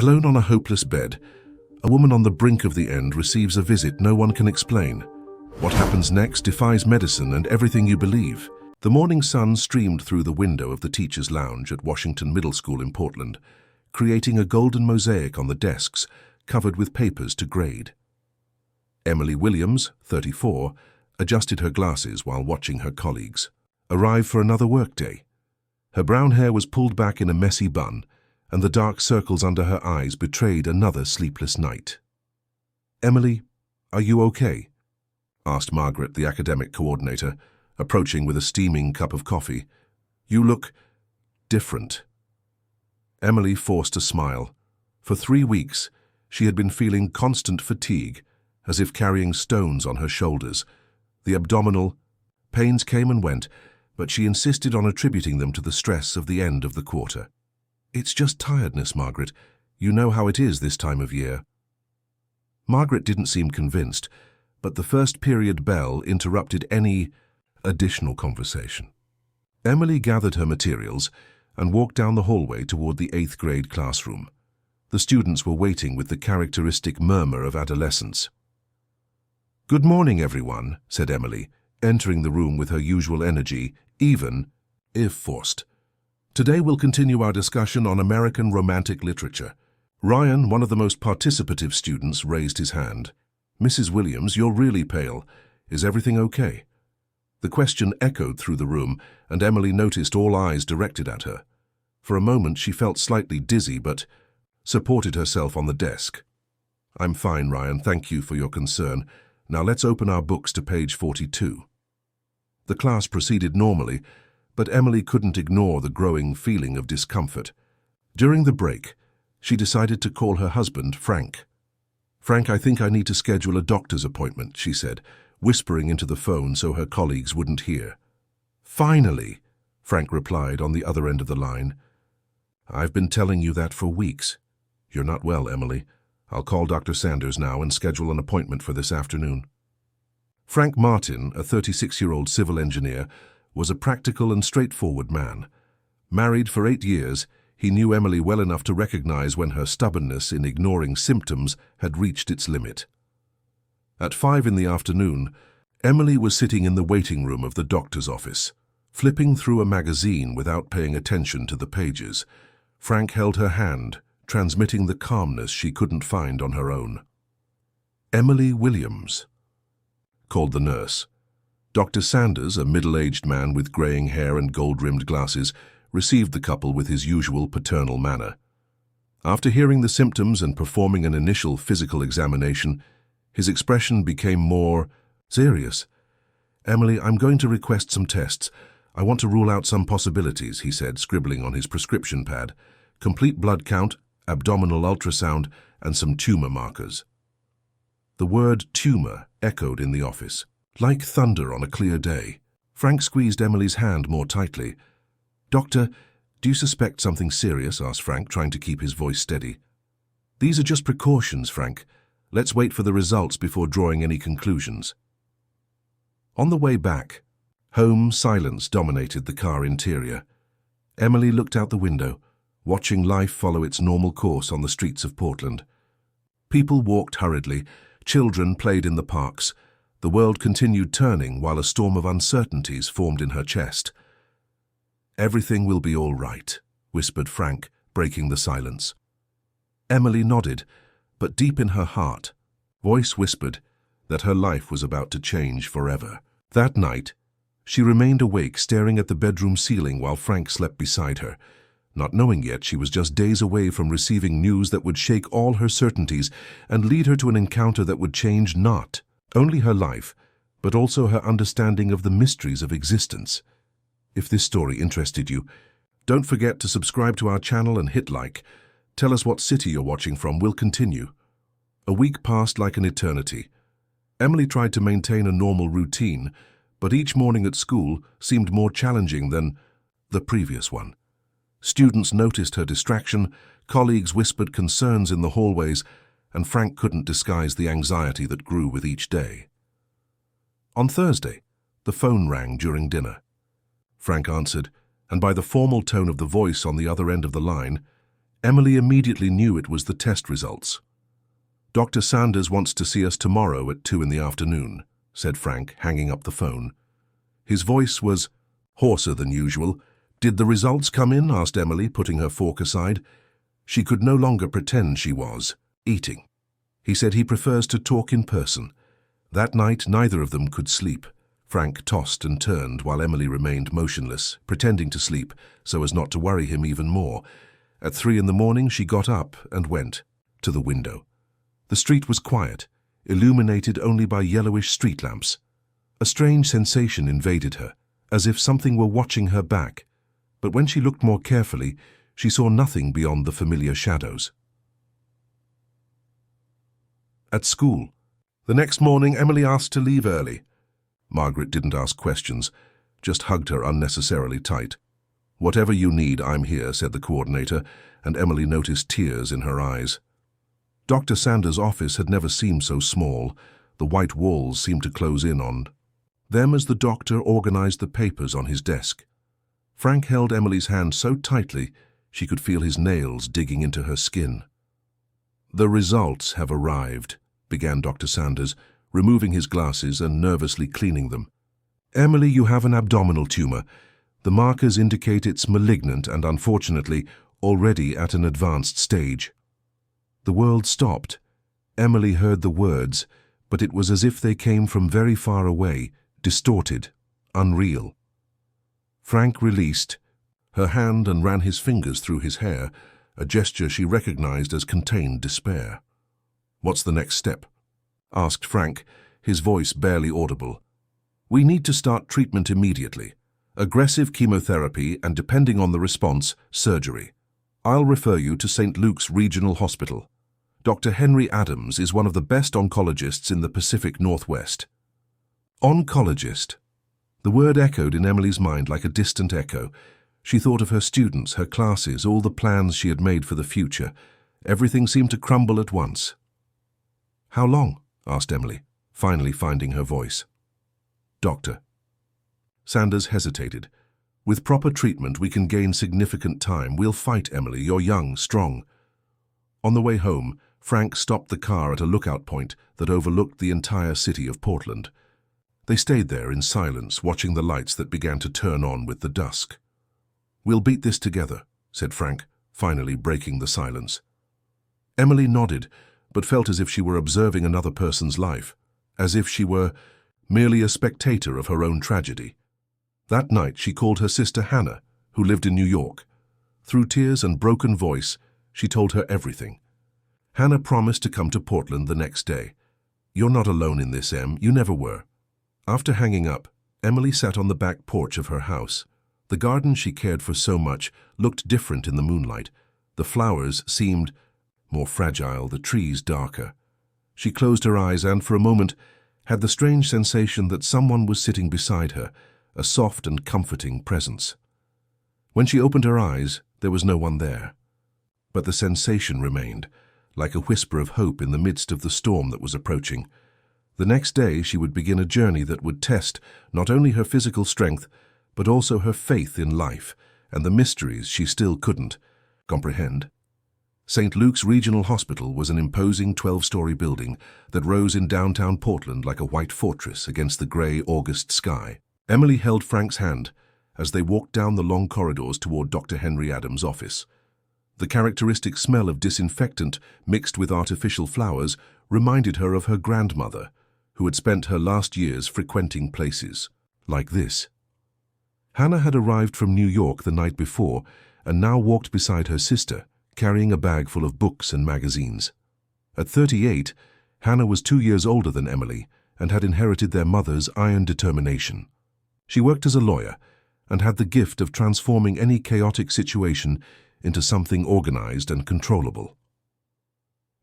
Alone on a hopeless bed, a woman on the brink of the end receives a visit no one can explain. What happens next defies medicine and everything you believe. The morning sun streamed through the window of the teacher's lounge at Washington Middle School in Portland, creating a golden mosaic on the desks covered with papers to grade. Emily Williams, 34, adjusted her glasses while watching her colleagues arrive for another workday. Her brown hair was pulled back in a messy bun, and the dark circles under her eyes betrayed another sleepless night. "Emily, are you okay?" asked Margaret, the academic coordinator, approaching with a steaming cup of coffee. "You look different." Emily forced a smile. For 3 weeks, she had been feeling constant fatigue, as if carrying stones on her shoulders. The abdominal pains came and went, but she insisted on attributing them to the stress of the end of the quarter. "It's just tiredness, Margaret. You know how it is this time of year." Margaret didn't seem convinced, but the first period bell interrupted any additional conversation. Emily gathered her materials and walked down the hallway toward the 8th grade classroom. The students were waiting with the characteristic murmur of adolescence. "Good morning, everyone," said Emily, entering the room with her usual energy, even if forced. "Today we'll continue our discussion on American Romantic literature." Ryan, one of the most participative students, raised his hand. "Mrs. Williams, you're really pale. Is everything okay?" The question echoed through the room, and Emily noticed all eyes directed at her. For a moment she felt slightly dizzy, but supported herself on the desk. "I'm fine, Ryan. Thank you for your concern. Now let's open our books to page 42. The class proceeded normally, but Emily couldn't ignore the growing feeling of discomfort. During the break, she decided to call her husband, Frank. "Frank, I think I need to schedule a doctor's appointment," she said, whispering into the phone so her colleagues wouldn't hear. "Finally," Frank replied on the other end of the line. "I've been telling you that for weeks. You're not well, Emily. I'll call Dr. Sanders now and schedule an appointment for this afternoon." Frank Martin, a 36-year-old civil engineer, was a practical and straightforward man. Married for 8 years, he knew Emily well enough to recognize when her stubbornness in ignoring symptoms had reached its limit. At 5 in the afternoon, Emily was sitting in the waiting room of the doctor's office, flipping through a magazine without paying attention to the pages. Frank held her hand, transmitting the calmness she couldn't find on her own. "Emily Williams," called the nurse. Dr. Sanders, a middle-aged man with graying hair and gold-rimmed glasses, received the couple with his usual paternal manner. After hearing the symptoms and performing an initial physical examination, his expression became more serious. "Emily, I'm going to request some tests. I want to rule out some possibilities," he said, scribbling on his prescription pad. "Complete blood count, abdominal ultrasound, and some tumor markers." The word tumor echoed in the office, like thunder on a clear day. Frank squeezed Emily's hand more tightly. "Doctor, do you suspect something serious?" asked Frank, trying to keep his voice steady. "These are just precautions, Frank. Let's wait for the results before drawing any conclusions." On the way back, home silence dominated the car interior. Emily looked out the window, watching life follow its normal course on the streets of Portland. People walked hurriedly, children played in the parks. The world continued turning while a storm of uncertainties formed in her chest. "Everything will be all right," whispered Frank, breaking the silence. Emily nodded, but deep in her heart, voice whispered that her life was about to change forever. That night, she remained awake, staring at the bedroom ceiling while Frank slept beside her. Not knowing yet, she was just days away from receiving news that would shake all her certainties and lead her to an encounter that would change not only her life, but also her understanding of the mysteries of existence. If this story interested you, don't forget to subscribe to our channel and hit like. Tell us what city you're watching from. We'll continue. A week passed like an eternity. Emily tried to maintain a normal routine, but each morning at school seemed more challenging than the previous one. Students noticed her distraction, colleagues whispered concerns in the hallways, and Frank couldn't disguise the anxiety that grew with each day. On Thursday, the phone rang during dinner. Frank answered, and by the formal tone of the voice on the other end of the line, Emily immediately knew it was the test results. "Dr. Sanders wants to see us tomorrow at 2 in the afternoon," said Frank, hanging up the phone. His voice was hoarser than usual. "Did the results come in?" asked Emily, putting her fork aside. She could no longer pretend she was eating. "He said he prefers to talk in person." That night, neither of them could sleep. Frank tossed and turned while Emily remained motionless, pretending to sleep so as not to worry him even more. At 3 in the morning, she got up and went to the window. The street was quiet, illuminated only by yellowish street lamps. A strange sensation invaded her, as if something were watching her back. But when she looked more carefully, she saw nothing beyond the familiar shadows. At school. The next morning, Emily asked to leave early. Margaret didn't ask questions, just hugged her unnecessarily tight. "Whatever you need, I'm here," said the coordinator, and Emily noticed tears in her eyes. Dr. Sanders' office had never seemed so small. The white walls seemed to close in on them as the doctor organized the papers on his desk. Frank held Emily's hand so tightly she could feel his nails digging into her skin. "The results have arrived," began Dr. Sanders, removing his glasses and nervously cleaning them. "Emily, you have an abdominal tumor. The markers indicate it's malignant and, unfortunately, already at an advanced stage." The world stopped. Emily heard the words, but it was as if they came from very far away, distorted, unreal. Frank released her hand and ran his fingers through his hair, a gesture she recognized as contained despair. "What's the next step?" asked Frank, his voice barely audible. "We need to start treatment immediately. Aggressive chemotherapy and, depending on the response, surgery. I'll refer you to St. Luke's Regional Hospital. Dr. Henry Adams is one of the best oncologists in the Pacific Northwest." Oncologist. The word echoed in Emily's mind like a distant echo. She thought of her students, her classes, all the plans she had made for the future. Everything seemed to crumble at once. "How long?" asked Emily, finally finding her voice. "Doctor." Sanders hesitated. "With proper treatment, we can gain significant time. We'll fight, Emily. You're young, strong." On the way home, Frank stopped the car at a lookout point that overlooked the entire city of Portland. They stayed there in silence, watching the lights that began to turn on with the dusk. "We'll beat this together," said Frank, finally breaking the silence. Emily nodded, but felt as if she were observing another person's life, as if she were merely a spectator of her own tragedy. That night she called her sister Hannah, who lived in New York. Through tears and broken voice, she told her everything. Hannah promised to come to Portland the next day. "You're not alone in this, Em. You never were." After hanging up, Emily sat on the back porch of her house. The garden she cared for so much looked different in the moonlight. The flowers seemed more fragile, the trees darker. She closed her eyes and, for a moment, had the strange sensation that someone was sitting beside her, a soft and comforting presence. When she opened her eyes, there was no one there. But the sensation remained, like a whisper of hope in the midst of the storm that was approaching. The next day she would begin a journey that would test not only her physical strength, but also her faith in life and the mysteries she still couldn't comprehend. St. Luke's Regional Hospital was an imposing 12-story building that rose in downtown Portland like a white fortress against the gray August sky. Emily held Frank's hand as they walked down the long corridors toward Dr. Henry Adams' office. The characteristic smell of disinfectant mixed with artificial flowers reminded her of her grandmother, who had spent her last years frequenting places like this. Hannah had arrived from New York the night before and now walked beside her sister, carrying a bag full of books and magazines. At 38, Hannah was 2 years older than Emily and had inherited their mother's iron determination. She worked as a lawyer and had the gift of transforming any chaotic situation into something organized and controllable.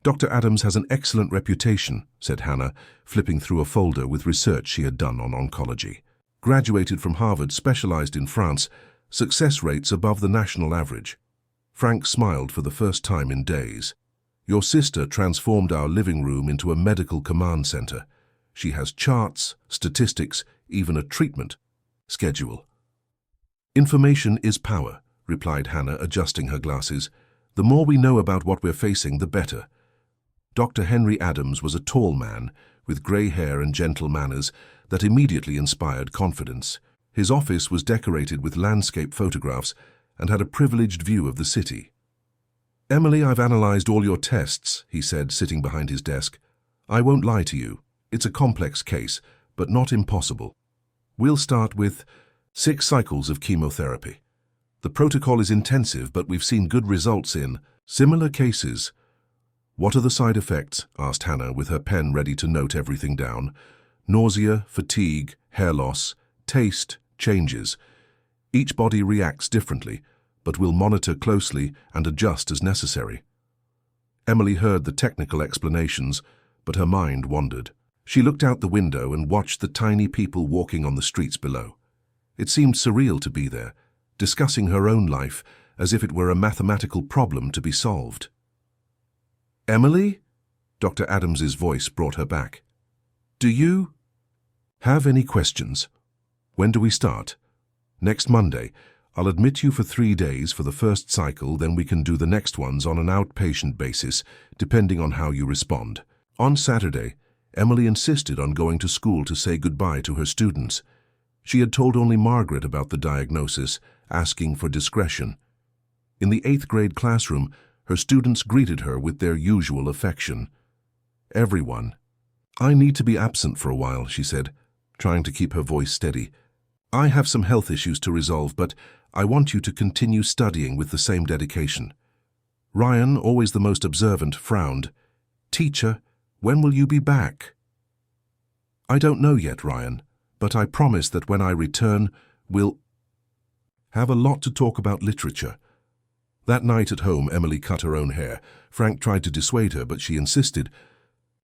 "Dr. Adams has an excellent reputation," said Hannah, flipping through a folder with research she had done on oncology. "Graduated from Harvard, specialized in France, success rates above the national average." Frank smiled for the first time in days. "Your sister transformed our living room into a medical command center. She has charts, statistics, even a treatment schedule." "Information is power," replied Hannah, adjusting her glasses. The more we know about what we're facing, the better. Dr. Henry Adams was a tall man with grey hair and gentle manners that immediately inspired confidence. His office was decorated with landscape photographs and had a privileged view of the city. "Emily, I've analyzed all your tests," he said, sitting behind his desk. "I won't lie to you. It's a complex case, but not impossible. We'll start with 6 cycles of chemotherapy. The protocol is intensive, but we've seen good results in similar cases." "What are the side effects?" asked Hannah, with her pen ready to note everything down. "Nausea, fatigue, hair loss, taste, changes. Each body reacts differently, but we'll monitor closely and adjust as necessary." Emily heard the technical explanations, but her mind wandered. She looked out the window and watched the tiny people walking on the streets below. It seemed surreal to be there, discussing her own life as if it were a mathematical problem to be solved. "Emily?" Dr. Adams's voice brought her back. "Do you have any questions? When do we start?" "Next Monday. I'll admit you for 3 days for the first cycle, then we can do the next ones on an outpatient basis, depending on how you respond." On Saturday, Emily insisted on going to school to say goodbye to her students. She had told only Margaret about the diagnosis, asking for discretion. In the 8th grade classroom, her students greeted her with their usual affection. "Everyone." "I need to be absent for a while," she said, trying to keep her voice steady. "I have some health issues to resolve, but I want you to continue studying with the same dedication." Ryan, always the most observant, frowned. "Teacher, when will you be back?" "I don't know yet, Ryan, but I promise that when I return, we'll have a lot to talk about literature." That night at home, Emily cut her own hair. Frank tried to dissuade her, but she insisted.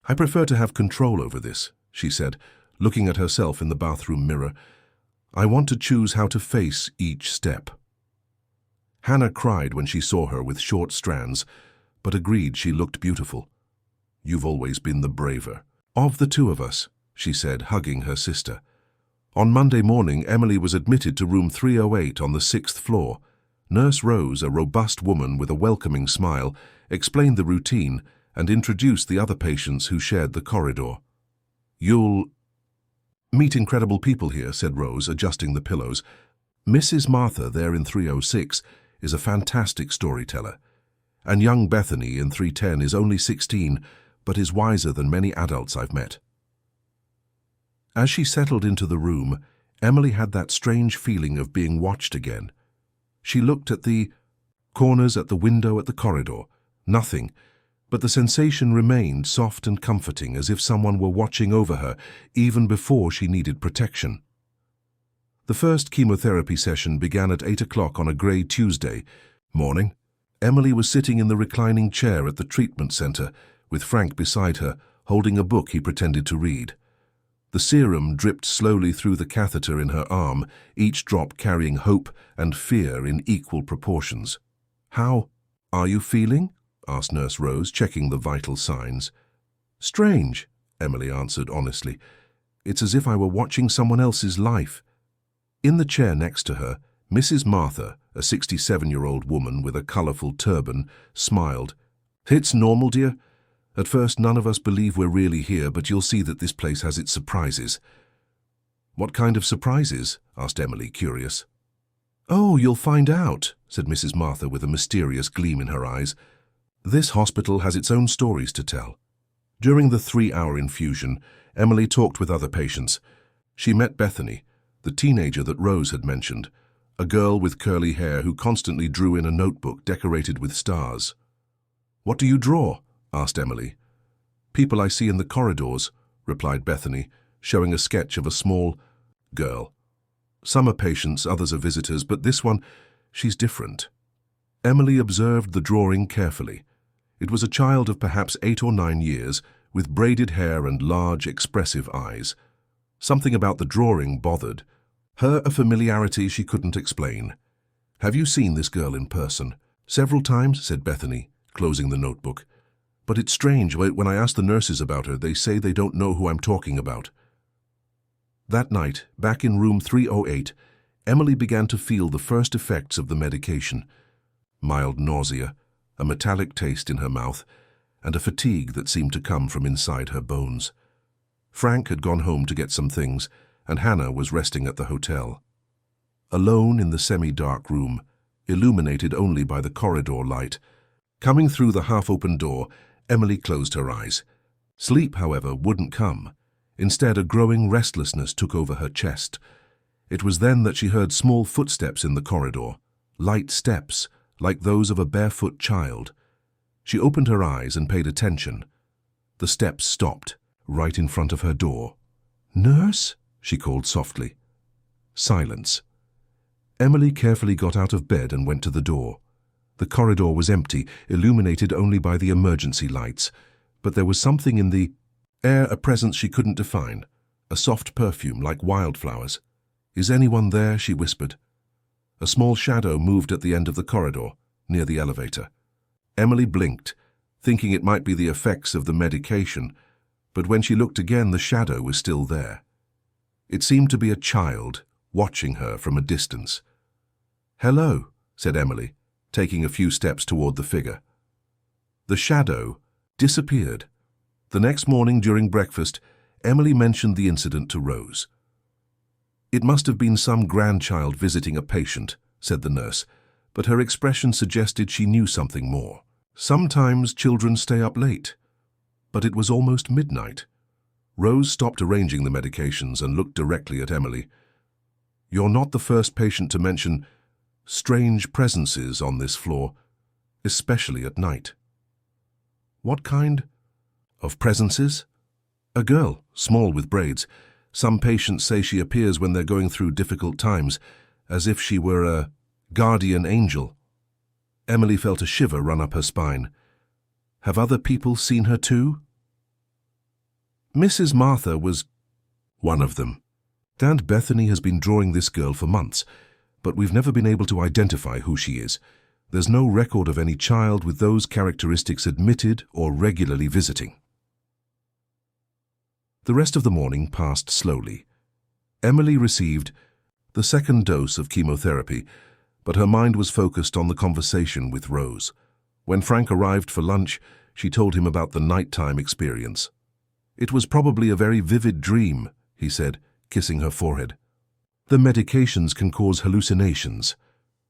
"I prefer to have control over this," she said, looking at herself in the bathroom mirror. "I want to choose how to face each step." Hannah cried when she saw her with short strands, but agreed she looked beautiful. "You've always been the braver of the two of us," she said, hugging her sister. On Monday morning, Emily was admitted to room 308 on the 6th floor. Nurse Rose, a robust woman with a welcoming smile, explained the routine and introduced the other patients who shared the corridor. "You'll meet incredible people here," said Rose, adjusting the pillows. "Mrs. Martha, there in 306, is a fantastic storyteller. And young Bethany in 310 is only 16, but is wiser than many adults I've met." As she settled into the room, Emily had that strange feeling of being watched again. She looked at the corners, at the window, at the corridor. Nothing. But the sensation remained soft and comforting, as if someone were watching over her even before she needed protection. The first chemotherapy session began at 8 o'clock on a grey Tuesday morning. Emily was sitting in the reclining chair at the treatment center, with Frank beside her, holding a book he pretended to read. The serum dripped slowly through the catheter in her arm, each drop carrying hope and fear in equal proportions. "How are you feeling?" asked Nurse Rose, checking the vital signs. "Strange," Emily answered honestly. "It's as if I were watching someone else's life." In the chair next to her, Mrs. Martha, a 67-year-old woman with a colorful turban, smiled. "It's normal, dear. At first, none of us believe we're really here, but you'll see that this place has its surprises." "What kind of surprises?" asked Emily, curious. "Oh, you'll find out," said Mrs. Martha with a mysterious gleam in her eyes. "This hospital has its own stories to tell." During the 3-hour infusion, Emily talked with other patients. She met Bethany, the teenager that Rose had mentioned, a girl with curly hair who constantly drew in a notebook decorated with stars. "What do you draw?" asked Emily. "People I see in the corridors," replied Bethany, showing a sketch of a small girl. "Some are patients, others are visitors, but this one, she's different." Emily observed the drawing carefully. It was a child of perhaps 8 or 9 years, with braided hair and large, expressive eyes. Something about the drawing bothered her, a familiarity she couldn't explain. "Have you seen this girl in person?" "Several times," said Bethany, closing the notebook. "But it's strange, when I ask the nurses about her, they say they don't know who I'm talking about." That night, back in room 308, Emily began to feel the first effects of the medication. Mild nausea, a metallic taste in her mouth, and a fatigue that seemed to come from inside her bones. Frank had gone home to get some things, and Hannah was resting at the hotel. Alone in the semi-dark room, illuminated only by the corridor light, coming through the half-open door, Emily closed her eyes. Sleep, however, wouldn't come. Instead, a growing restlessness took over her chest. It was then that she heard small footsteps in the corridor, light steps, like those of a barefoot child. She opened her eyes and paid attention. The steps stopped, right in front of her door. "Nurse?" she called softly. Silence. Emily carefully got out of bed and went to the door. The corridor was empty, illuminated only by the emergency lights, but there was something in the air, a presence she couldn't define, a soft perfume like wildflowers. "Is anyone there?" she whispered. A small shadow moved at the end of the corridor, near the elevator. Emily blinked, thinking it might be the effects of the medication, but when she looked again, the shadow was still there. It seemed to be a child, watching her from a distance. "Hello," said Emily, taking a few steps toward the figure. The shadow disappeared. The next morning during breakfast, Emily mentioned the incident to Rose. "It must have been some grandchild visiting a patient," said the nurse, but her expression suggested she knew something more. "Sometimes children stay up late." But it was almost midnight. Rose stopped arranging the medications and looked directly at Emily. "You're not the first patient to mention strange presences on this floor, especially at night." "What kind of presences?" "A girl, small with braids. Some patients say she appears when they're going through difficult times, as if she were a guardian angel." Emily felt a shiver run up her spine. "Have other people seen her too?" "Mrs. Martha was one of them. Aunt Bethany has been drawing this girl for months, but we've never been able to identify who she is. There's no record of any child with those characteristics admitted or regularly visiting." The rest of the morning passed slowly. Emily received the second dose of chemotherapy, but her mind was focused on the conversation with Rose. When Frank arrived for lunch, she told him about the nighttime experience. "It was probably a very vivid dream," he said, kissing her forehead. "The medications can cause hallucinations."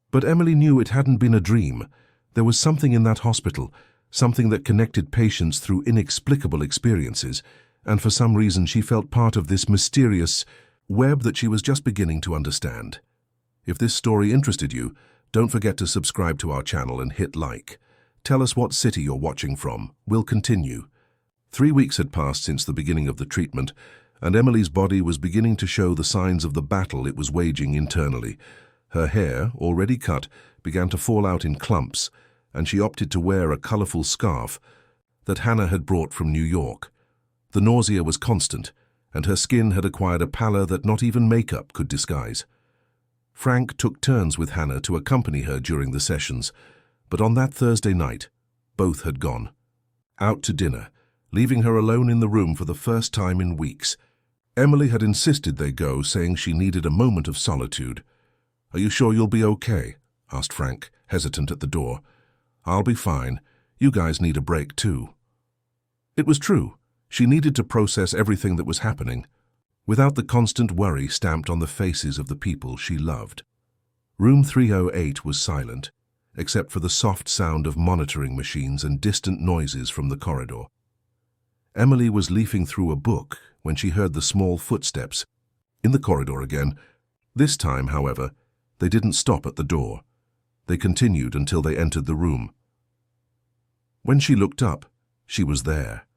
But Emily knew it hadn't been a dream. There was something in that hospital, something that connected patients through inexplicable experiences, and for some reason she felt part of this mysterious web that she was just beginning to understand. If this story interested you, don't forget to subscribe to our channel and hit like. Tell us what city you're watching from. We'll continue. 3 weeks had passed since the beginning of the treatment, and Emily's body was beginning to show the signs of the battle it was waging internally. Her hair, already cut, began to fall out in clumps, and she opted to wear a colorful scarf that Hannah had brought from New York. The nausea was constant, and her skin had acquired a pallor that not even makeup could disguise. Frank took turns with Hannah to accompany her during the sessions, but on that Thursday night, both had gone. Out to dinner, leaving her alone in the room for the first time in weeks. Emily had insisted they go, saying she needed a moment of solitude. "Are you sure you'll be okay?" asked Frank, hesitant at the door. "I'll be fine. You guys need a break too." It was true. She needed to process everything that was happening, without the constant worry stamped on the faces of the people she loved. Room 308 was silent, except for the soft sound of monitoring machines and distant noises from the corridor. Emily was leafing through a book when she heard the small footsteps in the corridor again. This time, however, they didn't stop at the door. They continued until they entered the room. When she looked up, she was there.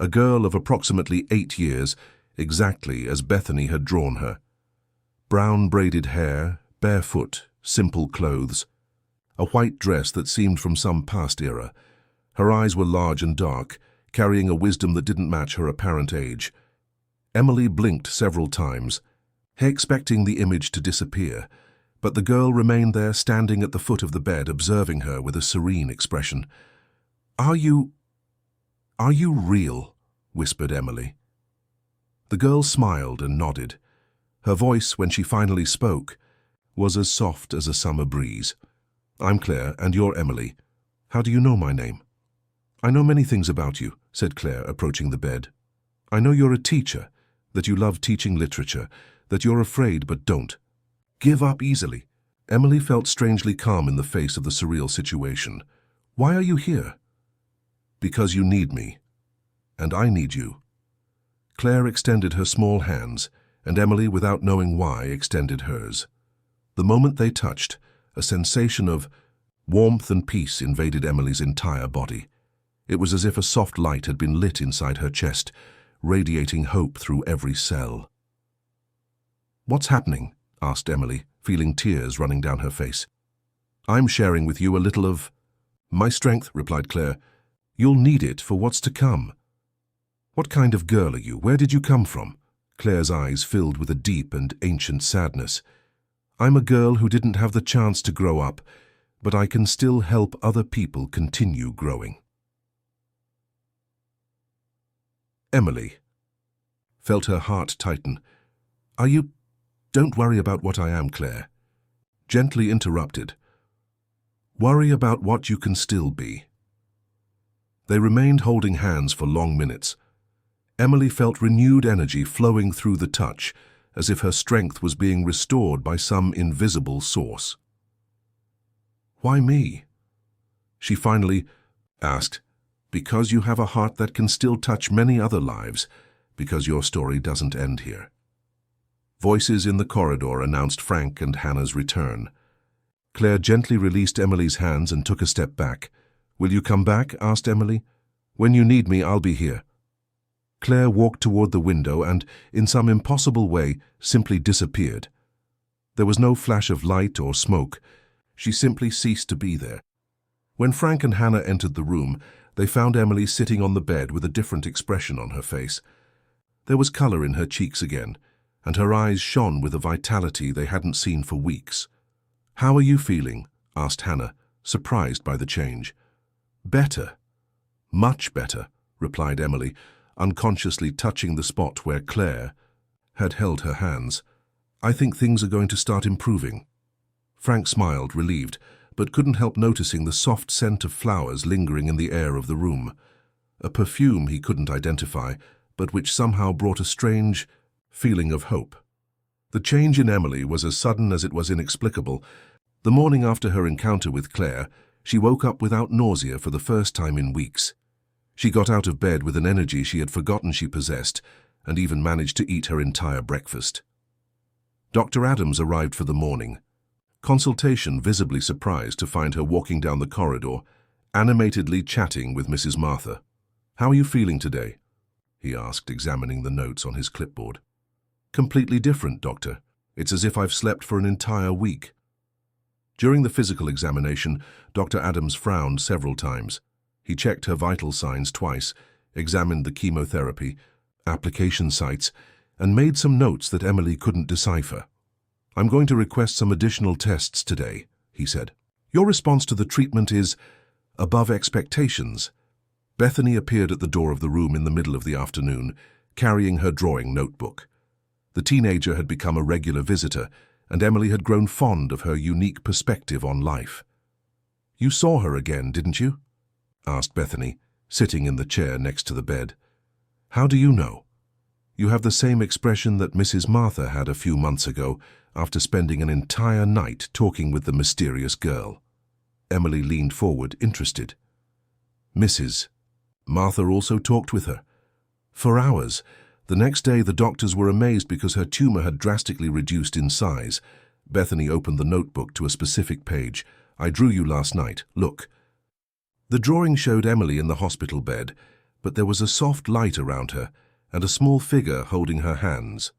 A girl of approximately 8 years, exactly as Bethany had drawn her. Brown braided hair, barefoot, simple clothes. A white dress that seemed from some past era. Her eyes were large and dark, carrying a wisdom that didn't match her apparent age. Emily blinked several times, expecting the image to disappear, but the girl remained there standing at the foot of the bed, observing her with a serene expression. Are you real?" whispered Emily. The girl smiled and nodded. Her voice, when she finally spoke, was as soft as a summer breeze. "I'm Claire, and you're Emily. How do you know my name? I know many things about you, said Claire, approaching the bed. I know you're a teacher, that you love teaching literature, that you're afraid but don't. Give up easily. Emily felt strangely calm in the face of the surreal situation. Why are you here? Because you need me. And I need you. Claire extended her small hands, and Emily, without knowing why, extended hers. The moment they touched, a sensation of warmth and peace invaded Emily's entire body. It was as if a soft light had been lit inside her chest, radiating hope through every cell. What's happening? Asked Emily, feeling tears running down her face. I'm sharing with you a little of my strength, replied Claire. You'll need it for what's to come. What kind of girl are you? Where did you come from? Claire's eyes filled with a deep and ancient sadness. I'm a girl who didn't have the chance to grow up, but I can still help other people continue growing. Emily felt her heart tighten. Are you? Don't worry about what I am, Claire. Gently interrupted. Worry about what you can still be. They remained holding hands for long minutes. Emily felt renewed energy flowing through the touch, as if her strength was being restored by some invisible source. Why me? She finally asked. Because you have a heart that can still touch many other lives, because your story doesn't end here. Voices in the corridor announced Frank and Hannah's return. Claire gently released Emily's hands and took a step back. Will you come back? Asked Emily. When you need me, I'll be here. Claire walked toward the window and, in some impossible way, simply disappeared. There was no flash of light or smoke. She simply ceased to be there. When Frank and Hannah entered the room, they found Emily sitting on the bed with a different expression on her face. There was color in her cheeks again, and her eyes shone with a vitality they hadn't seen for weeks. How are you feeling? Asked Hannah, surprised by the change. Better. Much better, replied Emily, unconsciously touching the spot where Claire had held her hands. I think things are going to start improving. Frank smiled, relieved, but couldn't help noticing the soft scent of flowers lingering in the air of the room. A perfume he couldn't identify, but which somehow brought a strange feeling of hope. The change in Emily was as sudden as it was inexplicable. The morning after her encounter with Claire, she woke up without nausea for the first time in weeks. She got out of bed with an energy she had forgotten she possessed, and even managed to eat her entire breakfast. Dr. Adams arrived for the morning. Consultation, visibly surprised to find her walking down the corridor, animatedly chatting with Mrs. Martha. How are you feeling today? He asked, examining the notes on his clipboard. Completely different, Doctor. It's as if I've slept for an entire week. During the physical examination, Dr. Adams frowned several times. He checked her vital signs twice, examined the chemotherapy, application sites, and made some notes that Emily couldn't decipher. I'm going to request some additional tests today, he said. Your response to the treatment is above expectations. Bethany appeared at the door of the room in the middle of the afternoon, carrying her drawing notebook. The teenager had become a regular visitor, and Emily had grown fond of her unique perspective on life. You saw her again, didn't you? Asked Bethany, sitting in the chair next to the bed. How do you know? You have the same expression that Mrs. Martha had a few months ago, after spending an entire night talking with the mysterious girl. Emily leaned forward, interested. Mrs. Martha also talked with her. For hours. The next day the doctors were amazed because her tumor had drastically reduced in size. Bethany opened the notebook to a specific page. I drew you last night. Look. The drawing showed Emily in the hospital bed, but there was a soft light around her and a small figure holding her hands.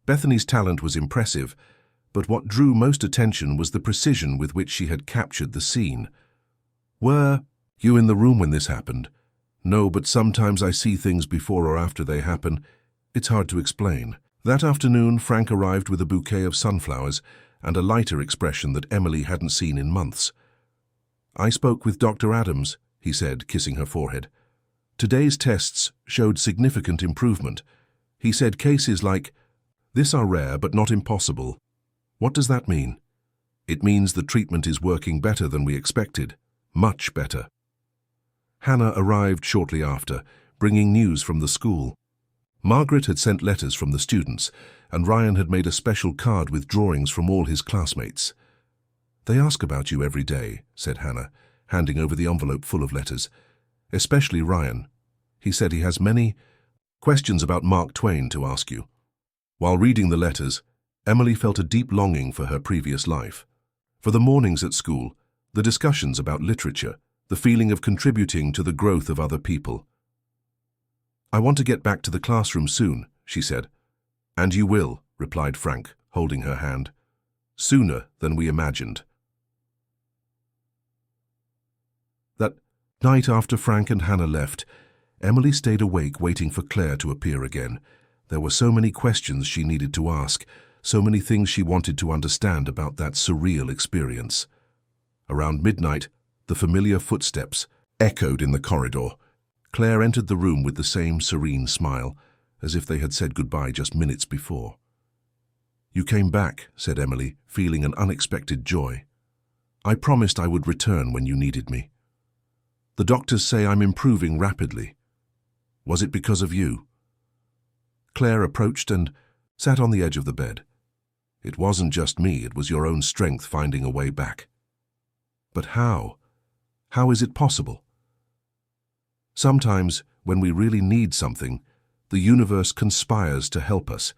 Bethany's talent was impressive, but what drew most attention was the precision with which she had captured the scene. Were you in the room when this happened? No, but sometimes I see things before or after they happen. It's hard to explain. That afternoon, Frank arrived with a bouquet of sunflowers and a lighter expression that Emily hadn't seen in months. I spoke with Dr. Adams, he said, kissing her forehead. Today's tests showed significant improvement. He said cases like this are rare but not impossible. What does that mean? It means the treatment is working better than we expected. Much better. Hannah arrived shortly after, bringing news from the school. Margaret had sent letters from the students, and Ryan had made a special card with drawings from all his classmates. "They ask about you every day," said Hannah, handing over the envelope full of letters. "Especially Ryan. He said he has many questions about Mark Twain to ask you." While reading the letters, Emily felt a deep longing for her previous life. For the mornings at school, the discussions about literature, the feeling of contributing to the growth of other people. "I want to get back to the classroom soon," she said. "And you will," replied Frank, holding her hand. "Sooner than we imagined." That night after Frank and Hannah left, Emily stayed awake waiting for Claire to appear again. There were so many questions she needed to ask, so many things she wanted to understand about that surreal experience. Around midnight, the familiar footsteps echoed in the corridor. Claire entered the room with the same serene smile, as if they had said goodbye just minutes before. "You came back," said Emily, feeling an unexpected joy. "I promised I would return when you needed me. The doctors say I'm improving rapidly. Was it because of you?" Claire approached and sat on the edge of the bed. "It wasn't just me, it was your own strength finding a way back." "But how? How is it possible?" "Sometimes, when we really need something, the universe conspires to help us.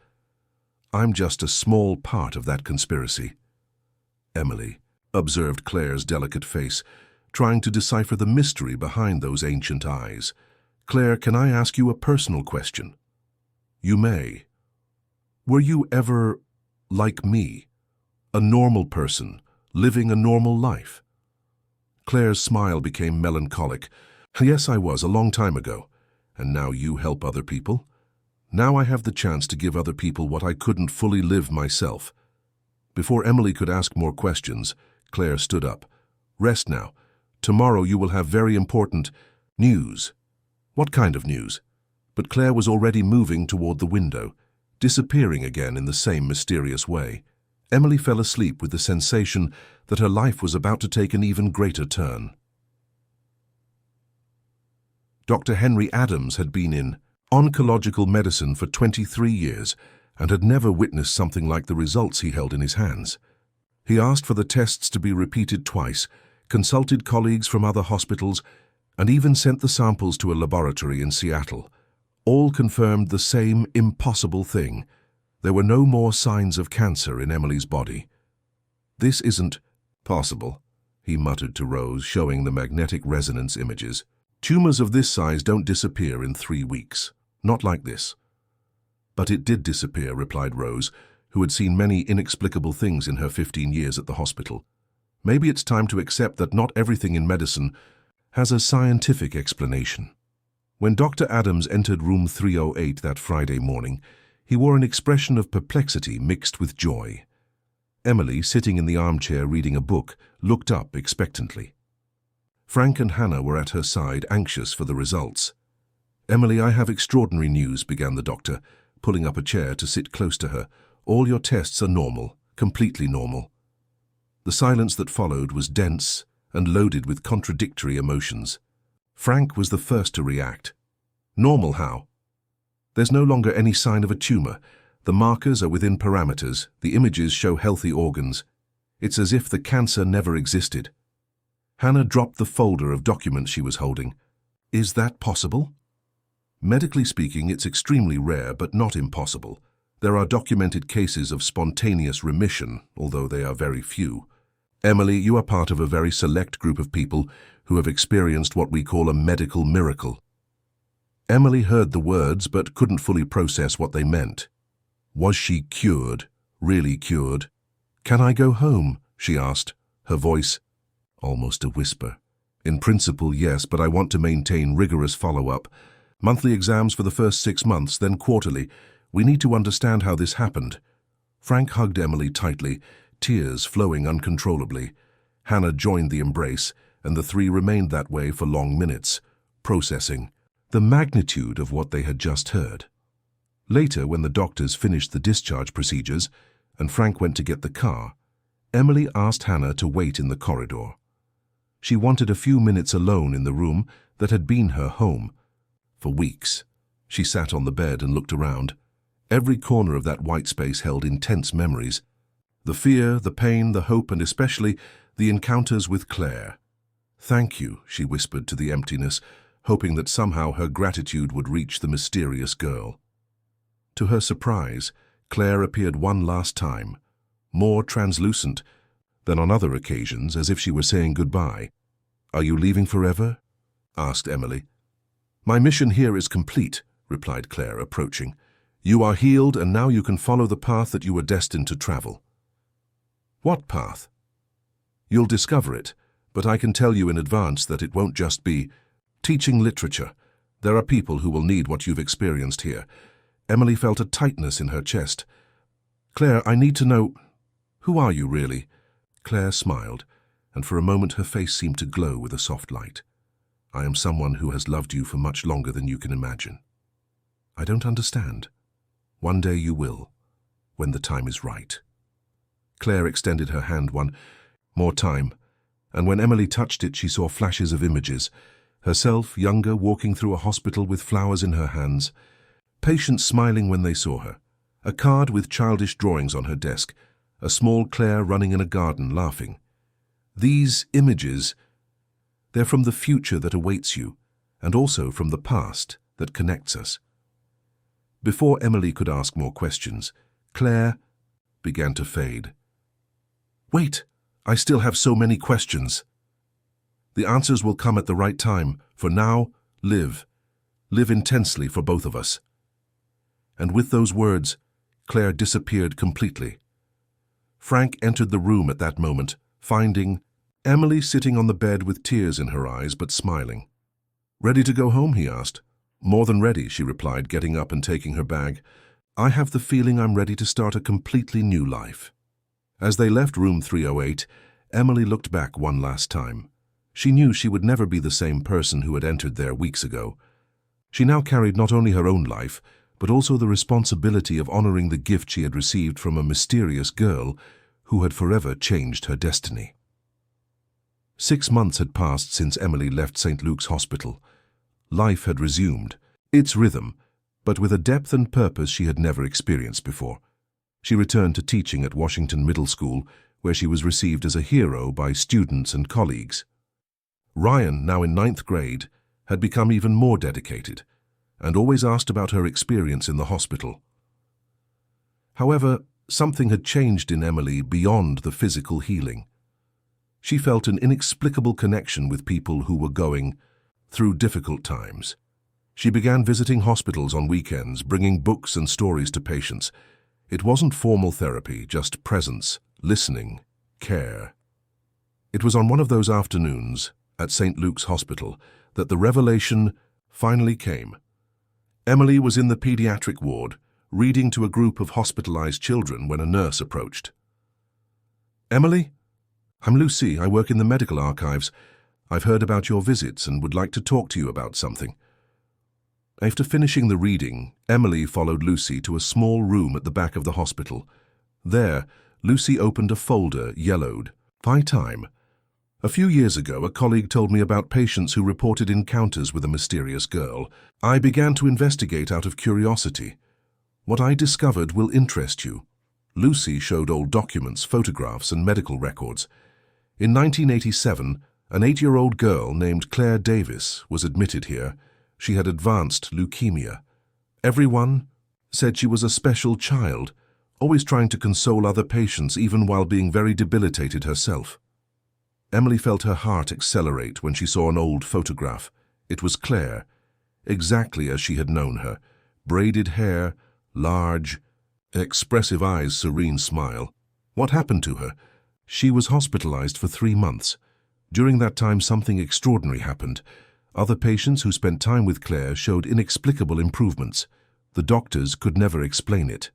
I'm just a small part of that conspiracy." "Emily," observed Claire's delicate face, trying to decipher the mystery behind those ancient eyes. "Claire, can I ask you a personal question?" "You may. Were you ever like me? A normal person, living a normal life?" Claire's smile became melancholic. "Yes, I was, a long time ago. And now you help other people. Now I have the chance to give other people what I couldn't fully live myself." Before Emily could ask more questions, Claire stood up. "Rest now. Tomorrow you will have very important news." "What kind of news?" But Claire was already moving toward the window, disappearing again in the same mysterious way. Emily fell asleep with the sensation that her life was about to take an even greater turn. Dr. Henry Adams had been in oncological medicine for 23 years and had never witnessed something like the results he held in his hands. He asked for the tests to be repeated twice, consulted colleagues from other hospitals, and even sent the samples to a laboratory in Seattle. All confirmed the same impossible thing. There were no more signs of cancer in Emily's body. "This isn't possible," he muttered to Rose, showing the magnetic resonance images. "Tumors of this size don't disappear in 3 weeks. Not like this." "But it did disappear," replied Rose, who had seen many inexplicable things in her 15 years at the hospital. "Maybe it's time to accept that not everything in medicine has a scientific explanation." When Dr. Adams entered room 308 that Friday morning, he wore an expression of perplexity mixed with joy. Emily, sitting in the armchair reading a book, looked up expectantly. Frank and Hannah were at her side, anxious for the results. "Emily, I have extraordinary news," began the doctor, pulling up a chair to sit close to her. "All your tests are normal, completely normal." The silence that followed was dense and loaded with contradictory emotions. Frank was the first to react. "Normal how?" "There's no longer any sign of a tumor. The markers are within parameters. The images show healthy organs. It's as if the cancer never existed." Hannah dropped the folder of documents she was holding. "Is that possible?" "Medically speaking, it's extremely rare, but not impossible. There are documented cases of spontaneous remission, although they are very few. Emily, you are part of a very select group of people who have experienced what we call a medical miracle." Emily heard the words but couldn't fully process what they meant. Was she cured? Really cured? "Can I go home?" she asked, her voice almost a whisper. "In principle, yes, but I want to maintain rigorous follow-up. Monthly exams for the first 6 months, then quarterly. We need to understand how this happened." Frank hugged Emily tightly, tears flowing uncontrollably. Hannah joined the embrace, and the three remained that way for long minutes, processing the magnitude of what they had just heard. Later, when the doctors finished the discharge procedures, and Frank went to get the car, Emily asked Hannah to wait in the corridor. She wanted a few minutes alone in the room that had been her home. For weeks, she sat on the bed and looked around. Every corner of that white space held intense memories. The fear, the pain, the hope, and especially the encounters with Claire. "Thank you," she whispered to the emptiness, hoping that somehow her gratitude would reach the mysterious girl. To her surprise, Claire appeared one last time, more translucent than on other occasions, as if she were saying goodbye. "Are you leaving forever?" asked Emily. "My mission here is complete," replied Claire, approaching. "You are healed, and now you can follow the path that you were destined to travel." "What path?" "You'll discover it, but I can tell you in advance that it won't just be teaching literature. There are people who will need what you've experienced here." Emily felt a tightness in her chest. "Claire, I need to know, who are you really?" Claire smiled, and for a moment her face seemed to glow with a soft light. "I am someone who has loved you for much longer than you can imagine." "I don't understand." "One day you will, when the time is right." Claire extended her hand one more time, and when Emily touched it, she saw flashes of images. Herself, younger, walking through a hospital with flowers in her hands. Patients smiling when they saw her. A card with childish drawings on her desk. A small Claire running in a garden, laughing. These images, they're from the future that awaits you, and also from the past that connects us. Before Emily could ask more questions, Claire began to fade. "Wait, I still have so many questions." "The answers will come at the right time. For now, live. Live intensely for both of us." And with those words, Claire disappeared completely. Frank entered the room at that moment, finding Emily sitting on the bed with tears in her eyes but smiling. "Ready to go home?" he asked. "More than ready," she replied, getting up and taking her bag. "I have the feeling I'm ready to start a completely new life." As they left room 308, Emily looked back one last time. She knew she would never be the same person who had entered there weeks ago. She now carried not only her own life, but also the responsibility of honoring the gift she had received from a mysterious girl who had forever changed her destiny. 6 months had passed since Emily left St. Luke's Hospital. Life had resumed its rhythm, but with a depth and purpose she had never experienced before. She returned to teaching at Washington Middle School, where she was received as a hero by students and colleagues. Ryan, now in 9th grade, had become even more dedicated, and always asked about her experience in the hospital. However, something had changed in Emily beyond the physical healing. She felt an inexplicable connection with people who were going through difficult times. She began visiting hospitals on weekends, bringing books and stories to patients. It wasn't formal therapy, just presence, listening, care. It was on one of those afternoons at St. Luke's Hospital that the revelation finally came. Emily was in the pediatric ward, reading to a group of hospitalized children when a nurse approached. "Emily? I'm Lucy. I work in the medical archives. I've heard about your visits and would like to talk to you about something." After finishing the reading, Emily followed Lucy to a small room at the back of the hospital. There, Lucy opened a folder yellowed, "By time." "A few years ago, a colleague told me about patients who reported encounters with a mysterious girl. I began to investigate out of curiosity. What I discovered will interest you." Lucy showed old documents, photographs, and medical records. In 1987, an 8-year-old girl named Claire Davis was admitted here. She had advanced leukemia. Everyone said she was a special child, always trying to console other patients even while being very debilitated herself. Emily felt her heart accelerate when she saw an old photograph. It was Claire, exactly as she had known her. Braided hair, large, expressive eyes, serene smile. What happened to her? She was hospitalized for 3 months. During that time, something extraordinary happened. Other patients who spent time with Claire showed inexplicable improvements. The doctors could never explain it.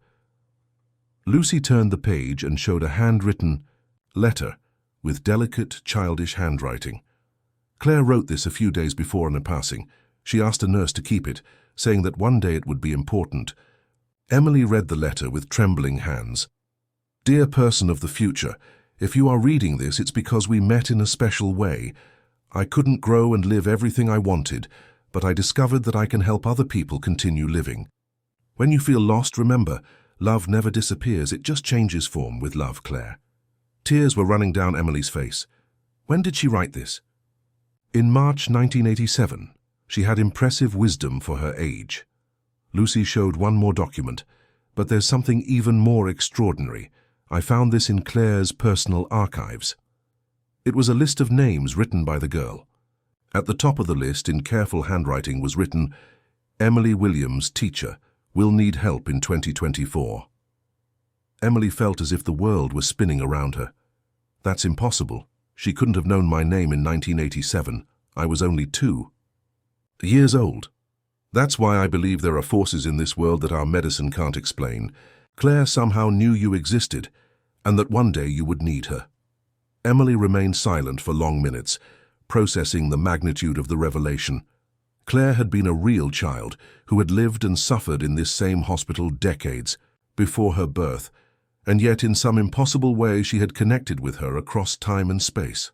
Lucy turned the page and showed a handwritten letter with delicate, childish handwriting. Claire wrote this a few days before in a passing. She asked a nurse to keep it, saying that one day it would be important. Emily read the letter with trembling hands. "Dear person of the future, if you are reading this, it's because we met in a special way. I couldn't grow and live everything I wanted, but I discovered that I can help other people continue living. When you feel lost, remember, love never disappears, it just changes form. With love, Claire. Tears were running down Emily's face. When did she write this? In March 1987. She had impressive wisdom for her age. Lucy showed one more document, but there's something even more extraordinary. I found this in Claire's personal archives. It was a list of names written by the girl. At the top of the list, in careful handwriting, was written, Emily Williams, teacher, will need help in 2024. Emily felt as if the world was spinning around her. That's impossible. She couldn't have known my name in 1987. I was only 2 years old. That's why I believe there are forces in this world that our medicine can't explain. Claire somehow knew you existed, and that one day you would need her. Emily remained silent for long minutes, processing the magnitude of the revelation. Claire had been a real child who had lived and suffered in this same hospital decades before her birth, and yet in some impossible way she had connected with her across time and space.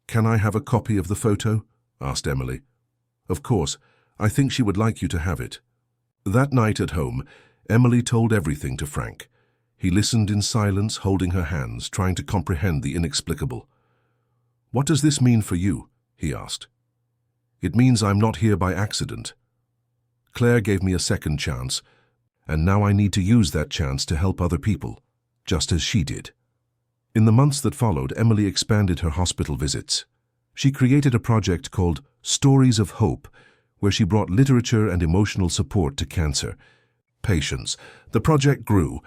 "Can I have a copy of the photo?" asked Emily. "Of course, I think she would like you to have it." That night at home, Emily told everything to Frank. He listened in silence, holding her hands, trying to comprehend the inexplicable. "What does this mean for you?" he asked. "It means I'm not here by accident. Claire gave me a second chance, and now I need to use that chance to help other people, just as she did." In the months that followed, Emily expanded her hospital visits. She created a project called Stories of Hope, where she brought literature and emotional support to cancer patients. The project grew.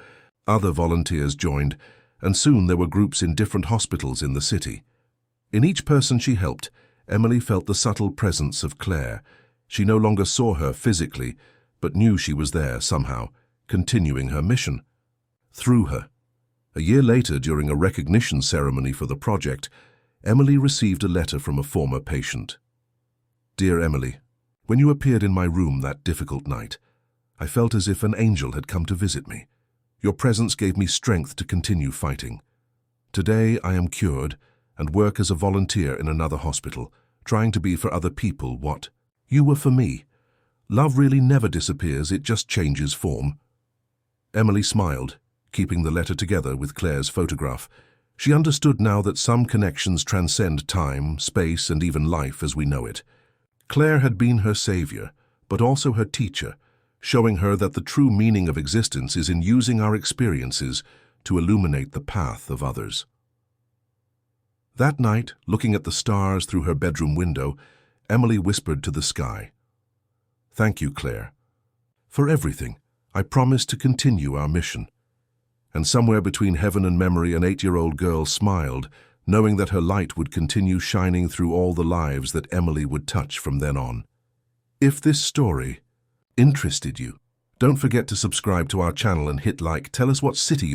Other volunteers joined, and soon there were groups in different hospitals in the city. In each person she helped, Emily felt the subtle presence of Claire. She no longer saw her physically, but knew she was there somehow, continuing her mission. Through her. A year later, during a recognition ceremony for the project, Emily received a letter from a former patient. "Dear Emily, when you appeared in my room that difficult night, I felt as if an angel had come to visit me. Your presence gave me strength to continue fighting. Today I am cured and work as a volunteer in another hospital, trying to be for other people what you were for me. Love really never disappears, it just changes form." Emily smiled, keeping the letter together with Claire's photograph. She understood now that some connections transcend time, space, and even life as we know it. Claire had been her savior, but also her teacher, showing her that the true meaning of existence is in using our experiences to illuminate the path of others. That night, looking at the stars through her bedroom window, Emily whispered to the sky, "Thank you, Claire. For everything, I promise to continue our mission." And somewhere between heaven and memory, an 8-year-old girl smiled, knowing that her light would continue shining through all the lives that Emily would touch from then on. If this story interested you, don't forget to subscribe to our channel and hit like. Tell us what city you're